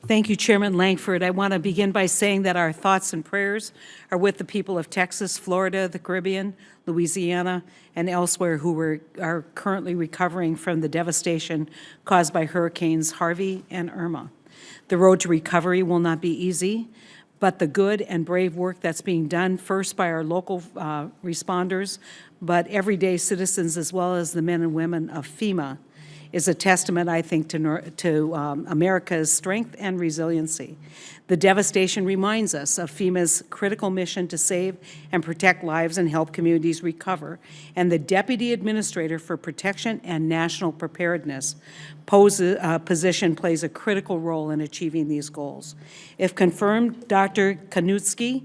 Thank you, Chairman Langford. I want to begin by saying that our thoughts and prayers are with the people of Texas, Florida, the Caribbean, Louisiana, and elsewhere who are currently recovering from the devastation caused by Hurricanes Harvey and Irma. The road to recovery will not be easy, but the good and brave work that's being done first by our local responders, but everyday citizens as well as the men and women of FEMA is a testament, I think, to America's strength and resiliency. The devastation reminds us of FEMA's critical mission to save and protect lives and help communities recover, and the Deputy Administrator for Protection and National Preparedness position plays a critical role in achieving these goals. If confirmed, Dr. Kanutsky,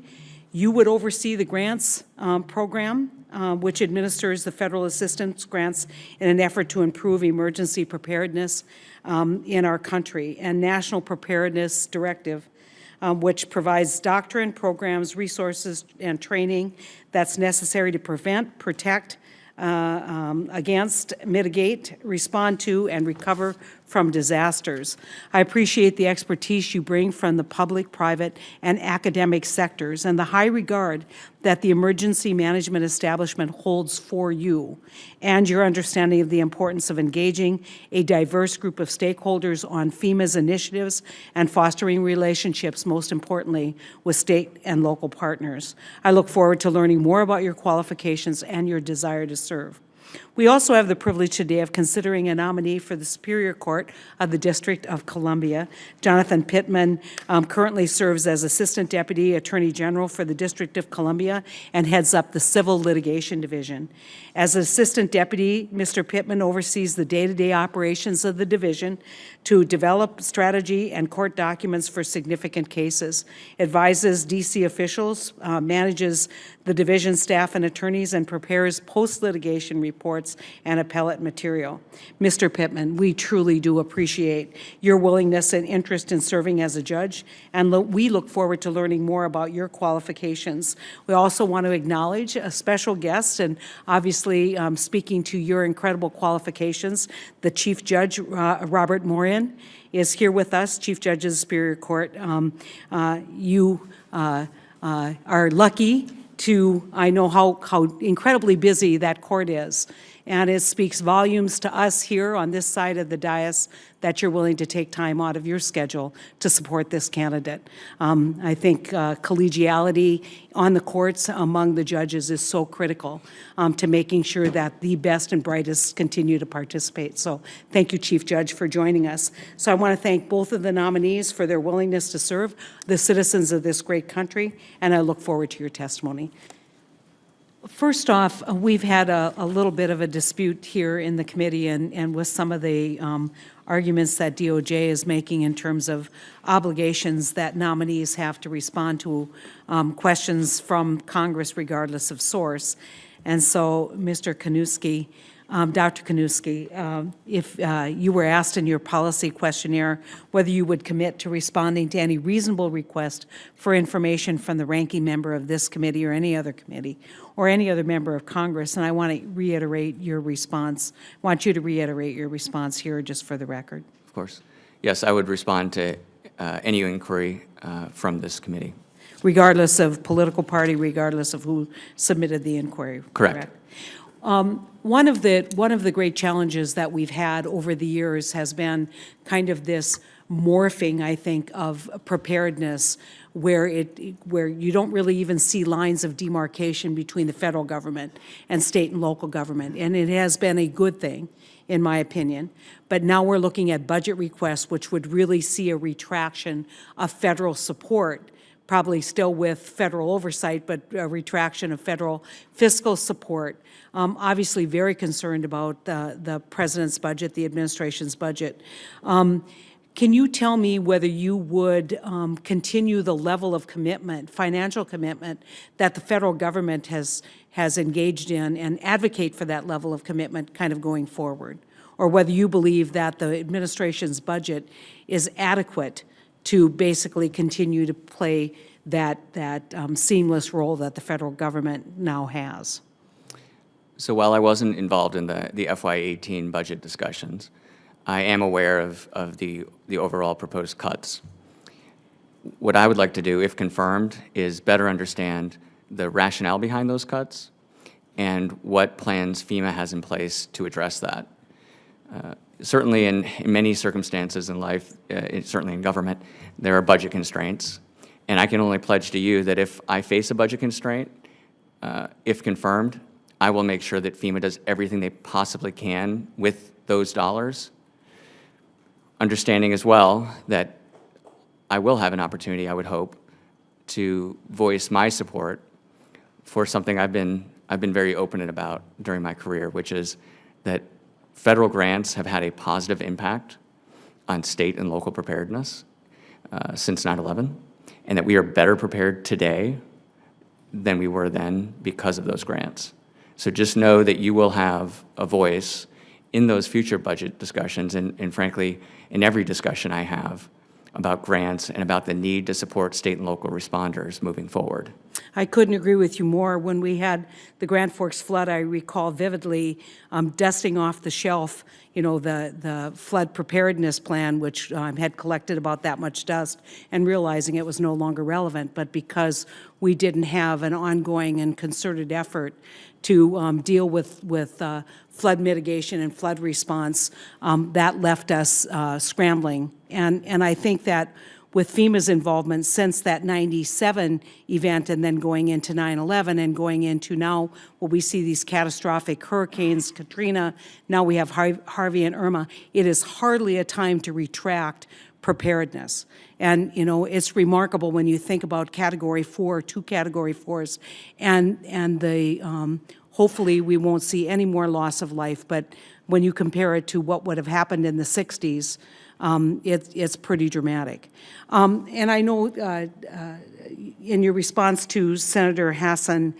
you would oversee the grants program, which administers the federal assistance grants in an effort to improve emergency preparedness in our country, and National Preparedness Directive, which provides doctrine, programs, resources, and training that's necessary to prevent, protect, against, mitigate, respond to, and recover from disasters. I appreciate the expertise you bring from the public, private, and academic sectors and the high regard that the emergency management establishment holds for you and your understanding of the importance of engaging a diverse group of stakeholders on FEMA's initiatives and fostering relationships, most importantly, with state and local partners. I look forward to learning more about your qualifications and your desire to serve. We also have the privilege today of considering a nominee for the Superior Court of the District of Columbia. Jonathan Pittman currently serves as Assistant Deputy Attorney General for the District of Columbia and heads up the Civil Litigation Division. As Assistant Deputy, Mr. Pittman oversees the day-to-day operations of the division to develop strategy and court documents for significant cases, advises D.C. officials, manages the division staff and attorneys, and prepares post-litigation reports and appellate material. Mr. Pittman, we truly do appreciate your willingness and interest in serving as a judge, and we look forward to learning more about your qualifications. We also want to acknowledge a special guest, and obviously speaking to your incredible qualifications, the Chief Judge, Robert Morin, is here with us, Chief Judge of the Superior Court. You are lucky to, I know how incredibly busy that court is. And it speaks volumes to us here on this side of the dais that you're willing to take time out of your schedule to support this candidate. I think collegiality on the courts among the judges is so critical to making sure that the best and brightest continue to participate. So thank you, Chief Judge, for joining us. So I want to thank both of the nominees for their willingness to serve the citizens of this great country, and I look forward to your testimony. First off, we've had a little bit of a dispute here in the committee and with some of the arguments that DOJ is making in terms of obligations that nominees have to respond to questions from Congress regardless of source. And so, Mr. Kanutsky, Dr. Kanutsky, if you were asked in your policy questionnaire whether you would commit to responding to any reasonable request for information from the ranking member of this committee or any other committee or any other member of Congress, and I want to reiterate your response. I want you to reiterate your response here just for the record. Of course. Yes, I would respond to any inquiry from this committee. Regardless of political party, regardless of who submitted the inquiry. Correct. One of the great challenges that we've had over the years has been kind of this morphing, I think, of preparedness, where you don't really even see lines of demarcation between the federal government and state and local government, and it has been a good thing, in my opinion. But now we're looking at budget requests, which would really see a retraction of federal support, probably still with federal oversight, but a retraction of federal fiscal support. Obviously very concerned about the president's budget, the administration's budget. Can you tell me whether you would continue the level of commitment, financial commitment, that the federal government has engaged in and advocate for that level of commitment kind of going forward? Or whether you believe that the administration's budget is adequate to basically continue to play that seamless role that the federal government now has? So while I wasn't involved in the FY18 budget discussions, I am aware of the overall proposed cuts. what I would like to do, if confirmed, is better understand the rationale behind those cuts and what plans FEMA has in place to address that. Certainly in many circumstances in life, certainly in government, there are budget constraints. And I can only pledge to you that if I face a budget constraint, if confirmed, I will make sure that FEMA does everything they possibly can with those dollars, understanding as well that I will have an opportunity, I would hope, to voice my support for something I've been very open about during my career, which is that federal grants have had a positive impact on state and local preparedness since 9/11, and that we are better prepared today than we were then because of those grants. So just know that you will have a voice in those future budget discussions and frankly, in every discussion I have about grants and about the need to support state and local responders moving forward. I couldn't agree with you more. When we had the Grand Forks flood, I recall vividly dusting off the shelf, the flood preparedness plan, which had collected about that much dust, and realizing it was no longer relevant. But because we didn't have an ongoing and concerted effort to deal with flood mitigation and flood response, that left us scrambling. And I think that with FEMA's involvement since that 97 event and then going into 9/11 and going into now what we see these catastrophic hurricanes, Katrina, now we have Harvey and Irma, it is hardly a time to retract preparedness. And, it's remarkable when you think about Category 4, 2 Category 4s, and the hopefully we won't see any more loss of life, but when you compare it to what would have happened in the 60s, it's pretty dramatic. And I know in your response to Senator Hassan,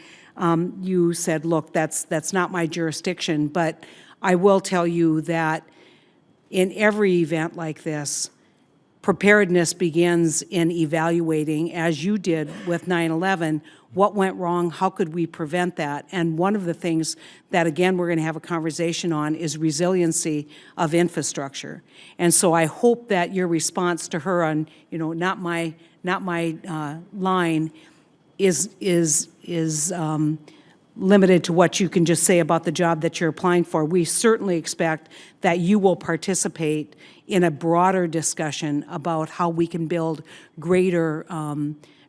you said, look, that's not my jurisdiction, but I will tell you that in every event like this, preparedness begins in evaluating, as you did with 9/11, what went wrong, how could we prevent that? And one of the things that, again, we're going to have a conversation on is resiliency of infrastructure. And so I hope that your response to her on, not my line is limited to what you can just say about the job that you're applying for. We certainly expect that you will participate in a broader discussion about how we can build greater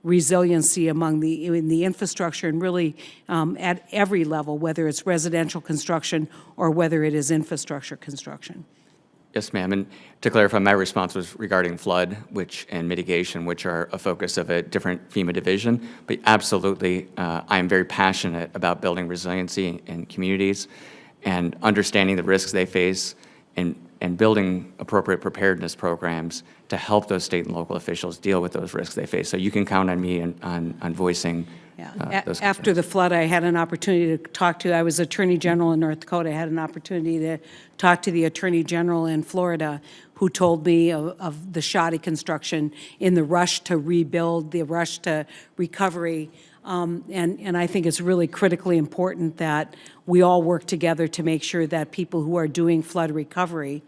resiliency in the infrastructure and really at every level, whether it's residential construction or whether it is infrastructure construction. Yes, ma'am. And to clarify, my response was regarding flood and mitigation, which are a focus of a different FEMA division. But absolutely, I am very passionate about building resiliency in communities and understanding the risks they face and building appropriate preparedness programs to help those state and local officials deal with those risks they face. So you can count on me on voicing those After the flood, I had an opportunity to I was Attorney General in North Dakota. I had an opportunity to talk to the Attorney General in Florida, who told me of the shoddy construction in the rush to rebuild, the rush to recovery. And I think it's really critically important that we all work together to make sure that people who are doing flood recovery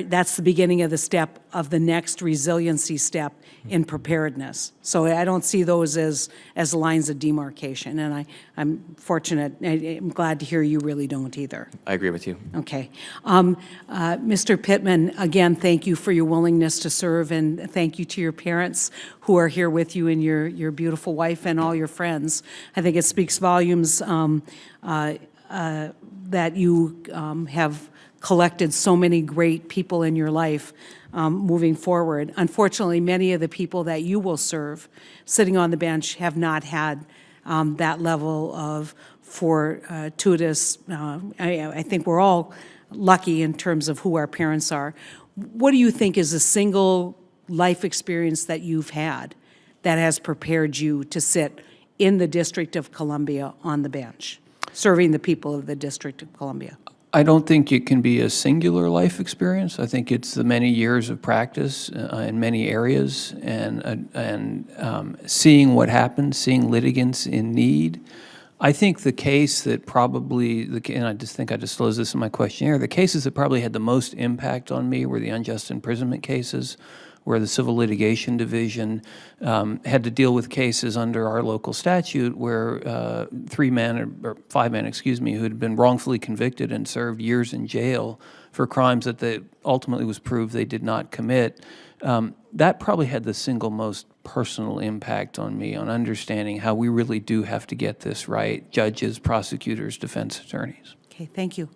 that's the beginning of the step of the next resiliency step in preparedness. So I don't see those as lines of demarcation, and I'm fortunate, I'm glad to hear you really don't either. I agree with you. Okay. Mr. Pittman, again, thank you for your willingness to serve, and thank you to your parents who are here with you and your beautiful wife and all your friends. I think it speaks volumes that you have collected so many great people in your life moving forward. Unfortunately, many of the people that you will serve sitting on the bench have not had that level of fortuitous, I think we're all lucky in terms of who our parents are. What do you think is a single life experience that you've had that has prepared you to sit in the District of Columbia on the bench, serving the people of the District of Columbia? I don't think it can be a singular life experience. I think it's the many years of practice in many areas and seeing what happens, seeing litigants in need. I think the case that probably, and I just think I disclosed this in my questionnaire, the cases that probably had the most impact on me were the unjust imprisonment cases, where the Civil Litigation Division had to deal with cases under our local statute where 3 men, or 5 men, excuse me, who had been wrongfully convicted and served years in jail for crimes that they ultimately was proved they did not commit. That probably had the single most personal impact on me, on understanding how we really do have to get this right, judges, prosecutors, defense attorneys. Okay, thank you.